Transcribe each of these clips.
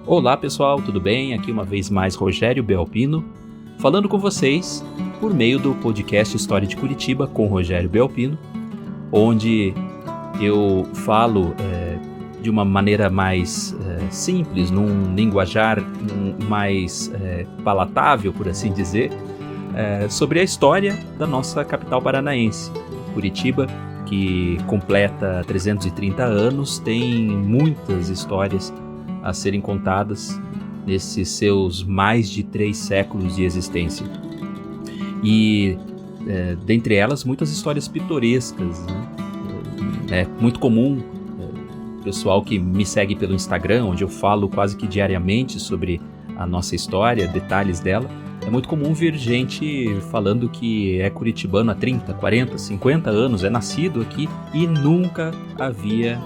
Olá pessoal, tudo bem? Aqui uma vez mais Rogério Belpino, falando com vocês por meio do podcast História de Curitiba com Rogério Belpino, onde eu falo de uma maneira mais simples, num linguajar mais palatável, por assim dizer, sobre a história da nossa capital paranaense, Curitiba, que completa 330 anos, tem muitas histórias a serem contadas nesses seus mais de 3 séculos de existência. E, dentre elas, muitas histórias pitorescas, né? É muito comum, o pessoal que me segue pelo Instagram, onde eu falo quase que diariamente sobre a nossa história, detalhes dela, é muito comum ver gente falando que é curitibano há 30, 40, 50 anos, é nascido aqui e nunca havia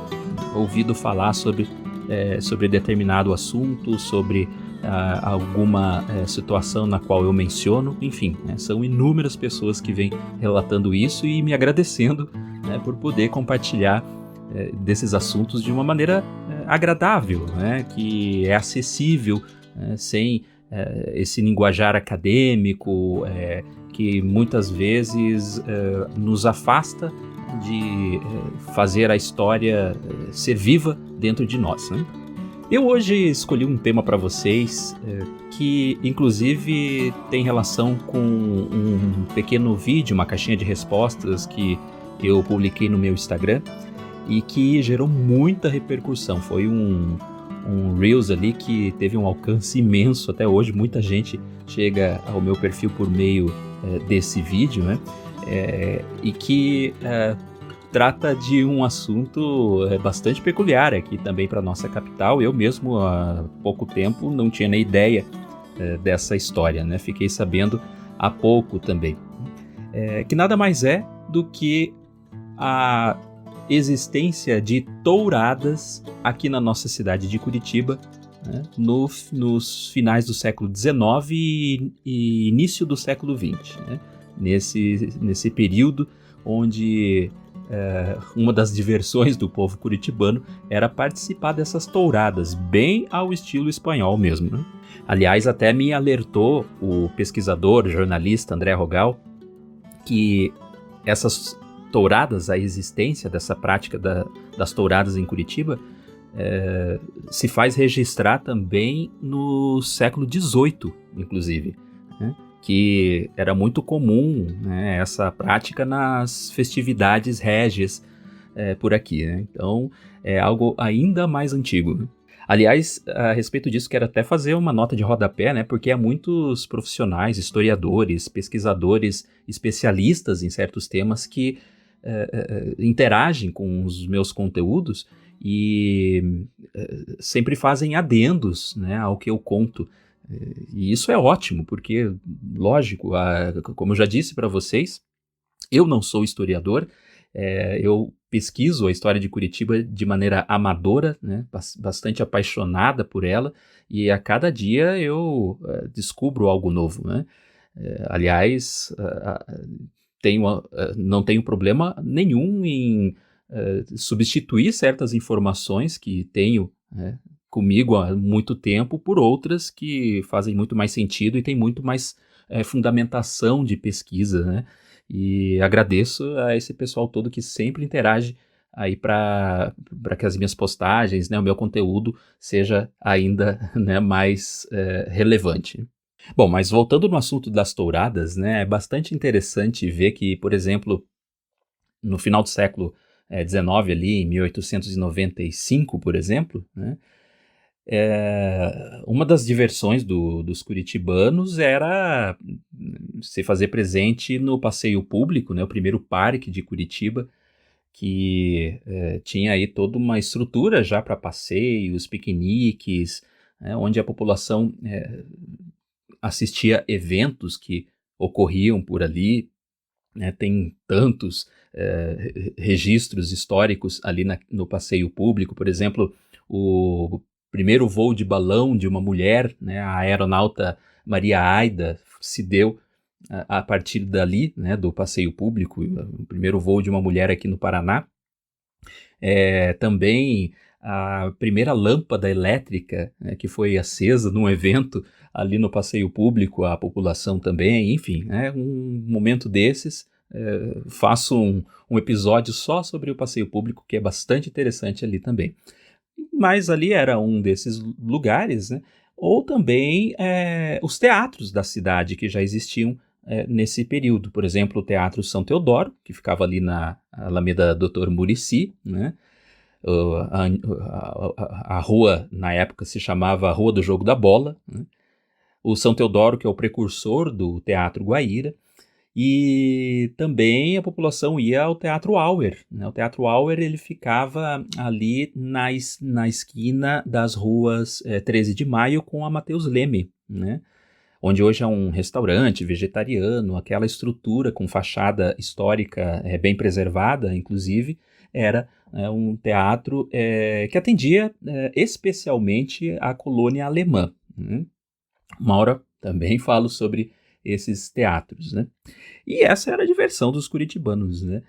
ouvido falar sobre determinado assunto, sobre alguma situação na qual eu menciono, enfim, são inúmeras pessoas que vêm relatando isso e me agradecendo por poder compartilhar desses assuntos de uma maneira agradável, que é acessível, sem esse linguajar acadêmico que muitas vezes nos afasta de fazer a história ser viva dentro de nós, né? Eu hoje escolhi um tema para vocês que inclusive tem relação com um pequeno vídeo, uma caixinha de respostas que eu publiquei no meu Instagram e que gerou muita repercussão. Foi um Reels ali que teve um alcance imenso até hoje. Muita gente chega ao meu perfil por meio desse vídeo, né? E que trata de um assunto bastante peculiar aqui também para nossa capital. Eu mesmo há pouco tempo não tinha nem ideia dessa história, né? Fiquei sabendo há pouco também. Que nada mais é do que a existência de touradas aqui na nossa cidade de Curitiba, né, nos finais do século XIX e início do século XX, né, nesse período onde uma das diversões do povo curitibano era participar dessas touradas, bem ao estilo espanhol mesmo, né? Aliás, até me alertou o pesquisador, jornalista André Rogal, que essas touradas, a existência dessa prática das touradas em Curitiba se faz registrar também no século XVIII, inclusive, né? Que era muito comum, né, essa prática nas festividades régias por aqui, né? Então é algo ainda mais antigo, né? Aliás, a respeito disso, quero até fazer uma nota de rodapé, né, porque há muitos profissionais, historiadores, pesquisadores, especialistas em certos temas que interagem com os meus conteúdos e sempre fazem adendos, né, ao que eu conto. E isso é ótimo, porque, lógico, como eu já disse para vocês, eu não sou historiador, eu pesquiso a história de Curitiba de maneira amadora, né, bastante apaixonada por ela, e a cada dia eu descubro algo novo, né? Aliás, não tenho problema nenhum em substituir certas informações que tenho comigo há muito tempo por outras que fazem muito mais sentido e têm muito mais fundamentação de pesquisa, né? E agradeço a esse pessoal todo que sempre interage aí para que as minhas postagens, né, o meu conteúdo seja ainda, né, mais relevante. Bom, mas voltando no assunto das touradas, né, é bastante interessante ver que, por exemplo, no final do século XIX, ali em 1895, por exemplo, né, uma das diversões dos curitibanos era se fazer presente no passeio público, né, o primeiro parque de Curitiba, que tinha aí toda uma estrutura já para passeios, piqueniques, né, onde a população assistia eventos que ocorriam por ali, né? Tem tantos registros históricos ali no passeio público, por exemplo, o primeiro voo de balão de uma mulher, né, a aeronauta Maria Aida, se deu a partir dali, né, do passeio público, o primeiro voo de uma mulher aqui no Paraná. Também a primeira lâmpada elétrica, né, que foi acesa num evento ali no passeio público, a população também, enfim, um momento desses. Faço um episódio só sobre o passeio público, que é bastante interessante ali também. Mas ali era um desses lugares, né? Ou também os teatros da cidade que já existiam nesse período. Por exemplo, o Teatro São Teodoro, que ficava ali na Alameda Doutor Muricy, né? A rua, na época, se chamava Rua do Jogo da Bola, né? O São Teodoro, que é o precursor do Teatro Guaíra, e também a população ia ao Teatro Auer, né? O Teatro Auer ele ficava ali na esquina das ruas 13 de Maio com a Mateus Leme, né? Onde hoje é um restaurante vegetariano, aquela estrutura com fachada histórica bem preservada, inclusive, era um teatro que atendia especialmente a colônia alemã, né? Uma hora também falo sobre esses teatros, né? E essa era a diversão dos curitibanos, né?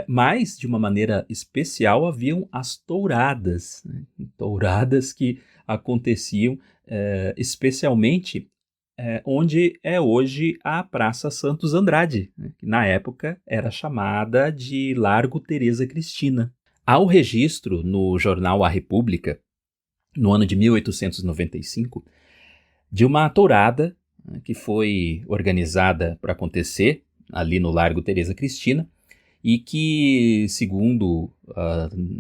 Mas, de uma maneira especial, haviam as touradas, né? Touradas que aconteciam especialmente onde é hoje a Praça Santos Andrade, né? Que na época era chamada de Largo Teresa Cristina. Há o registro no jornal A República, no ano de 1895, de uma tourada, né, que foi organizada para acontecer ali no Largo Teresa Cristina e que, segundo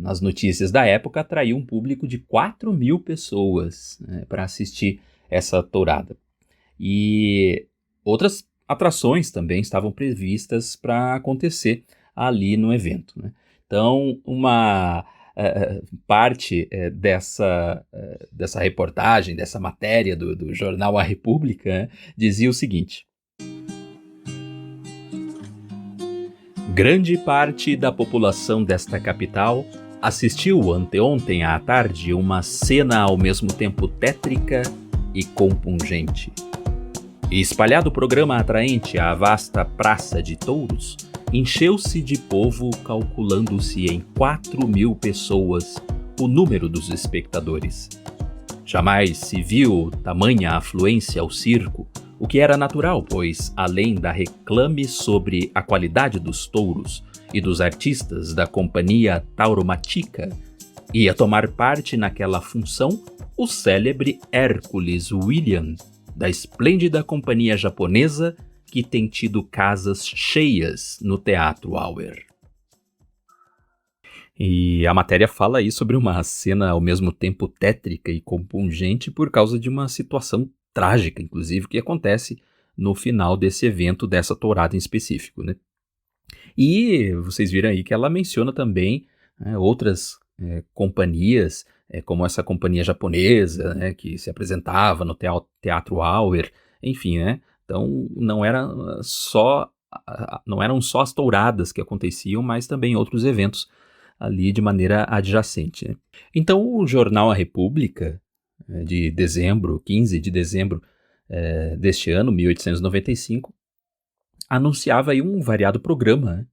as notícias da época, atraiu um público de 4.000 pessoas, né, para assistir essa tourada. E outras atrações também estavam previstas para acontecer ali no evento, né? Então, uma parte dessa reportagem, dessa matéria do jornal A República, né, dizia o seguinte: grande parte da população desta capital assistiu anteontem à tarde uma cena ao mesmo tempo tétrica e compungente. E espalhado o programa atraente à vasta praça de touros, encheu-se de povo, calculando-se em 4.000 pessoas o número dos espectadores. Jamais se viu tamanha afluência ao circo, o que era natural, pois, além da reclame sobre a qualidade dos touros e dos artistas da companhia tauromatica, ia tomar parte naquela função o célebre Hércules William, da esplêndida companhia japonesa que tem tido casas cheias no Teatro Auer. E a matéria fala aí sobre uma cena ao mesmo tempo tétrica e compungente por causa de uma situação trágica, inclusive, que acontece no final desse evento, dessa tourada em específico, né? E vocês viram aí que ela menciona também outras companhias, como essa companhia japonesa, né, que se apresentava no Teatro Auer, enfim, né? Então não eram só as touradas que aconteciam, mas também outros eventos ali de maneira adjacente, né? Então o jornal A República, de 15 de dezembro deste ano, 1895, anunciava aí um variado programa, né?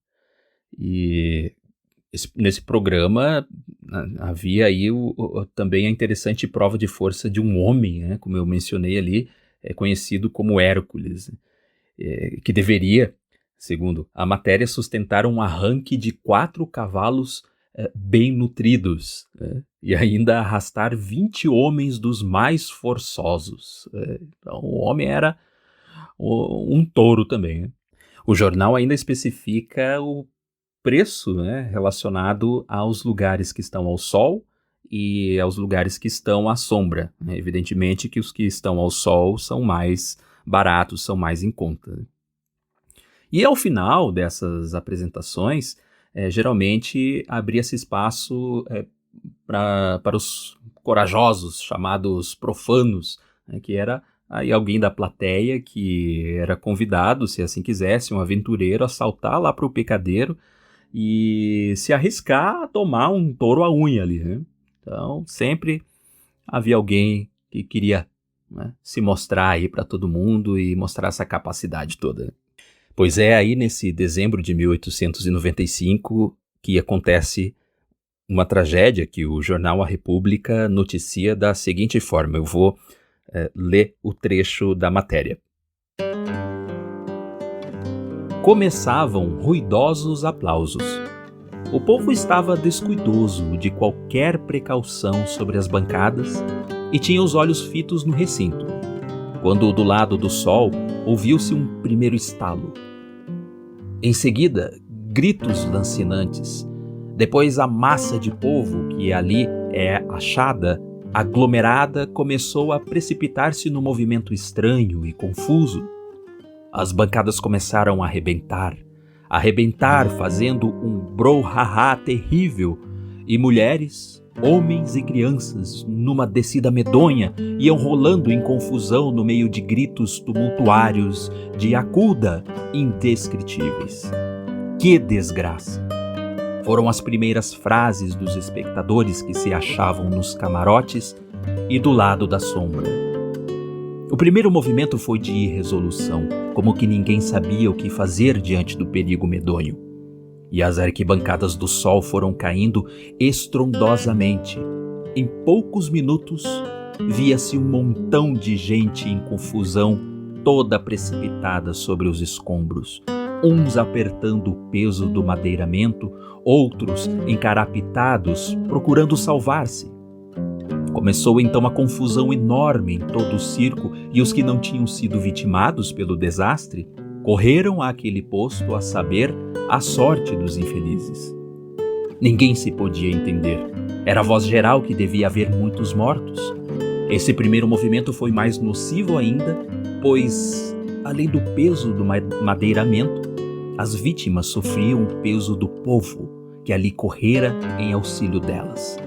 E nesse programa havia aí também a interessante prova de força de um homem, né, como eu mencionei ali, conhecido como Hércules, que deveria, segundo a matéria, sustentar um arranque de 4 cavalos bem nutridos, né, e ainda arrastar 20 homens dos mais forçosos. Então o homem era um touro também, né? O jornal ainda especifica o preço, né, relacionado aos lugares que estão ao sol e aos lugares que estão à sombra, né? Evidentemente que os que estão ao sol são mais baratos, são mais em conta, né? E ao final dessas apresentações, geralmente abria-se espaço para os corajosos, chamados profanos, né, que era aí alguém da plateia que era convidado, se assim quisesse, um aventureiro, a saltar lá para o picadeiro e se arriscar a tomar um touro à unha ali, né? Então, sempre havia alguém que queria, né, se mostrar aí para todo mundo e mostrar essa capacidade toda. Pois é aí nesse dezembro de 1895 que acontece uma tragédia que o jornal A República noticia da seguinte forma. Eu vou ler o trecho da matéria. Começavam ruidosos aplausos. O povo estava descuidoso de qualquer precaução sobre as bancadas e tinha os olhos fitos no recinto, quando do lado do sol ouviu-se um primeiro estalo. Em seguida, gritos lancinantes. Depois a massa de povo que ali é achada, aglomerada, começou a precipitar-se num movimento estranho e confuso. As bancadas começaram a arrebentar, fazendo um brouhaha terrível, e mulheres, homens e crianças, numa descida medonha, iam rolando em confusão no meio de gritos tumultuários de acuda indescritíveis. Que desgraça! Foram as primeiras frases dos espectadores que se achavam nos camarotes e do lado da sombra. O primeiro movimento foi de irresolução, como que ninguém sabia o que fazer diante do perigo medonho. E as arquibancadas do sol foram caindo estrondosamente. Em poucos minutos, via-se um montão de gente em confusão, toda precipitada sobre os escombros, uns apertando o peso do madeiramento, outros encarapitados, procurando salvar-se. Começou então a confusão enorme em todo o circo, e os que não tinham sido vitimados pelo desastre correram àquele posto a saber a sorte dos infelizes. Ninguém se podia entender. Era a voz geral que devia haver muitos mortos. Esse primeiro movimento foi mais nocivo ainda, pois, além do peso do madeiramento, as vítimas sofriam o peso do povo que ali correra em auxílio delas.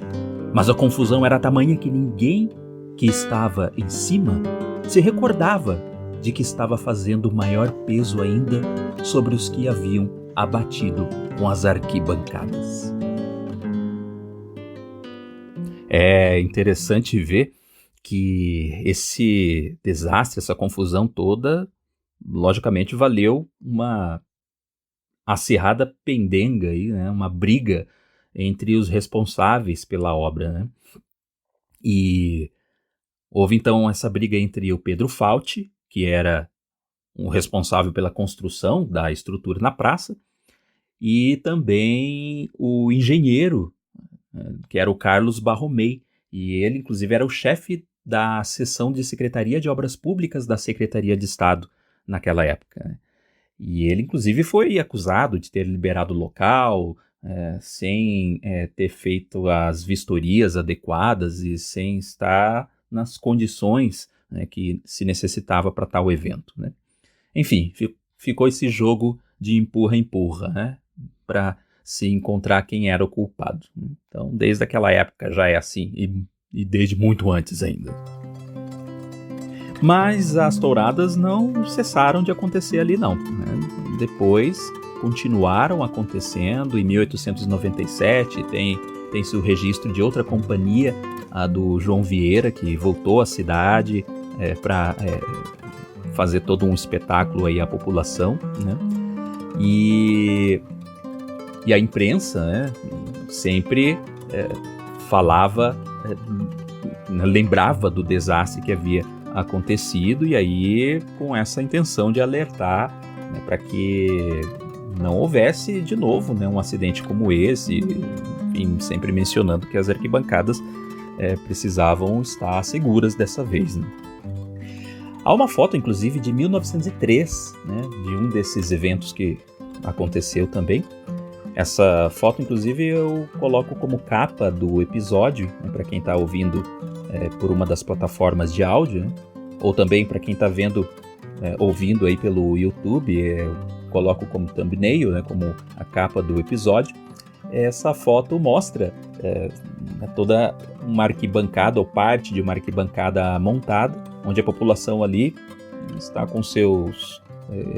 Mas a confusão era tamanha que ninguém que estava em cima se recordava de que estava fazendo maior peso ainda sobre os que haviam abatido com as arquibancadas. É interessante ver que esse desastre, essa confusão toda, logicamente valeu uma acirrada pendenga, aí, né? Uma briga entre os responsáveis pela obra, né? E houve então essa briga entre o Pedro Falti, que era o responsável pela construção da estrutura na praça, e também o engenheiro, que era o Carlos Barromei, e ele inclusive era o chefe da seção de Secretaria de Obras Públicas da Secretaria de Estado naquela época, né? E ele inclusive foi acusado de ter liberado o local sem ter feito as vistorias adequadas e sem estar nas condições, né, que se necessitava para tal evento, né? Enfim, ficou esse jogo de empurra-empurra, né, para se encontrar quem era o culpado. Então, desde aquela época já é assim, e desde muito antes ainda. Mas as touradas não cessaram de acontecer ali não, né? Depois continuaram acontecendo. Em 1897 tem-se o registro de outra companhia, a do João Vieira, que voltou à cidade para fazer todo um espetáculo aí à população, né? E a imprensa, né, sempre falava, lembrava do desastre que havia acontecido, e aí com essa intenção de alertar, né, para que não houvesse de novo, né, um acidente como esse, enfim, sempre mencionando que as arquibancadas precisavam estar seguras dessa vez, né? Há uma foto, inclusive, de 1903, né, de um desses eventos que aconteceu também. Essa foto, inclusive, eu coloco como capa do episódio, né, para quem está ouvindo por uma das plataformas de áudio, né, ou também para quem está ouvindo aí pelo YouTube, eu coloco como thumbnail, né, como a capa do episódio. Essa foto mostra toda uma arquibancada ou parte de uma arquibancada montada, onde a população ali está com seus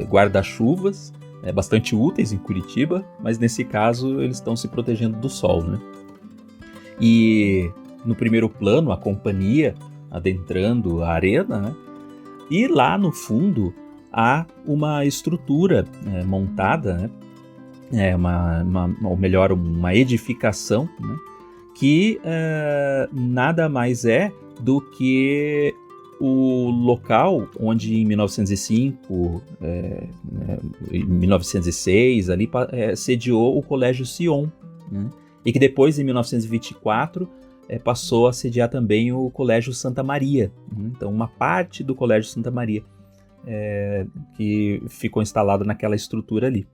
guarda-chuvas, bastante úteis em Curitiba, mas nesse caso eles estão se protegendo do sol, né? E no primeiro plano a companhia adentrando a arena, né? E lá no fundo há uma estrutura montada, né? Ou melhor, uma edificação, né, que nada mais é do que o local onde em 1905, em 1906, ali sediou o Colégio Sion, né? E que depois, em 1924, passou a sediar também o Colégio Santa Maria, né? Então, uma parte do Colégio Santa Maria que ficou instalado naquela estrutura ali.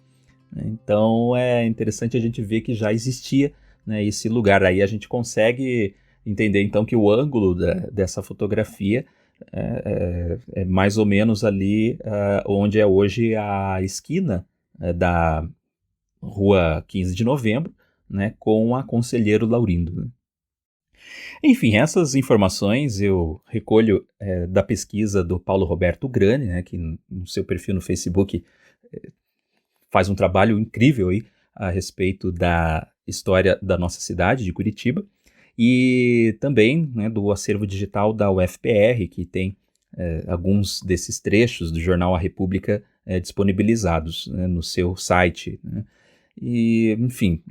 Então, é interessante a gente ver que já existia, né, esse lugar. Aí a gente consegue entender, então, que o ângulo dessa fotografia é mais ou menos ali onde é hoje a esquina da Rua 15 de Novembro, né, com a Conselheiro Laurindo, né? Enfim, essas informações eu recolho da pesquisa do Paulo Roberto Grani, né, que no seu perfil no Facebook faz um trabalho incrível aí a respeito da história da nossa cidade, de Curitiba, e também, né, do acervo digital da UFPR, que tem alguns desses trechos do jornal A República disponibilizados, né, no seu site, né? E, enfim,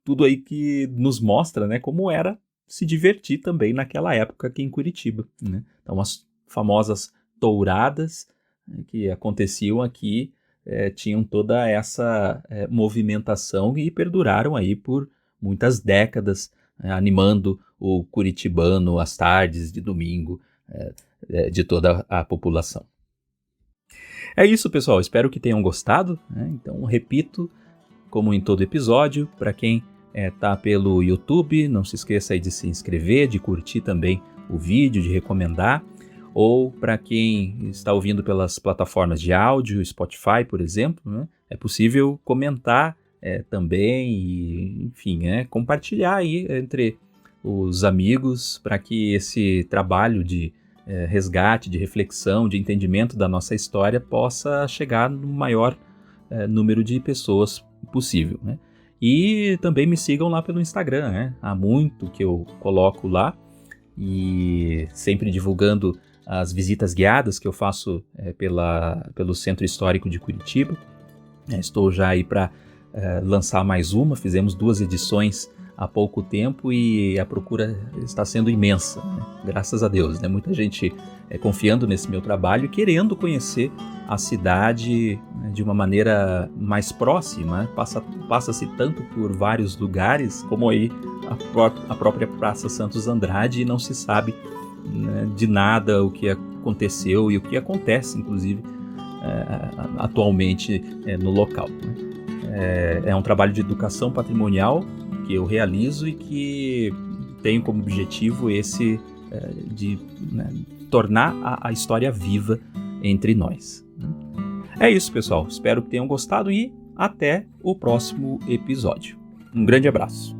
tudo aí que nos mostra, né, como era se divertir também naquela época aqui em Curitiba, né? Então, as famosas touradas, né, que aconteciam aqui tinham toda essa movimentação e perduraram aí por muitas décadas, animando o curitibano às tardes de domingo de toda a população. É isso, pessoal. Espero que tenham gostado, né? Então, repito, como em todo episódio, para quem está pelo YouTube, não se esqueça aí de se inscrever, de curtir também o vídeo, de recomendar. Ou para quem está ouvindo pelas plataformas de áudio, Spotify, por exemplo, né, é possível comentar também e, enfim, compartilhar aí entre os amigos para que esse trabalho de resgate, de reflexão, de entendimento da nossa história possa chegar no maior número de pessoas possível, né? E também me sigam lá pelo Instagram, né? Há muito que eu coloco lá e sempre divulgando as visitas guiadas que eu faço pelo Centro Histórico de Curitiba. Estou já aí para lançar mais uma, fizemos 2 edições há pouco tempo e a procura está sendo imensa, né? Graças a Deus, né? Muita gente confiando nesse meu trabalho e querendo conhecer a cidade, né, de uma maneira mais próxima, né? Passa-se tanto por vários lugares, como aí a própria Praça Santos Andrade, e não se sabe, né, de nada o que aconteceu e o que acontece, inclusive, atualmente no local, né? É um trabalho de educação patrimonial que eu realizo e que tenho como objetivo esse de tornar a história viva entre nós. É isso, pessoal. Espero que tenham gostado e até o próximo episódio. Um grande abraço.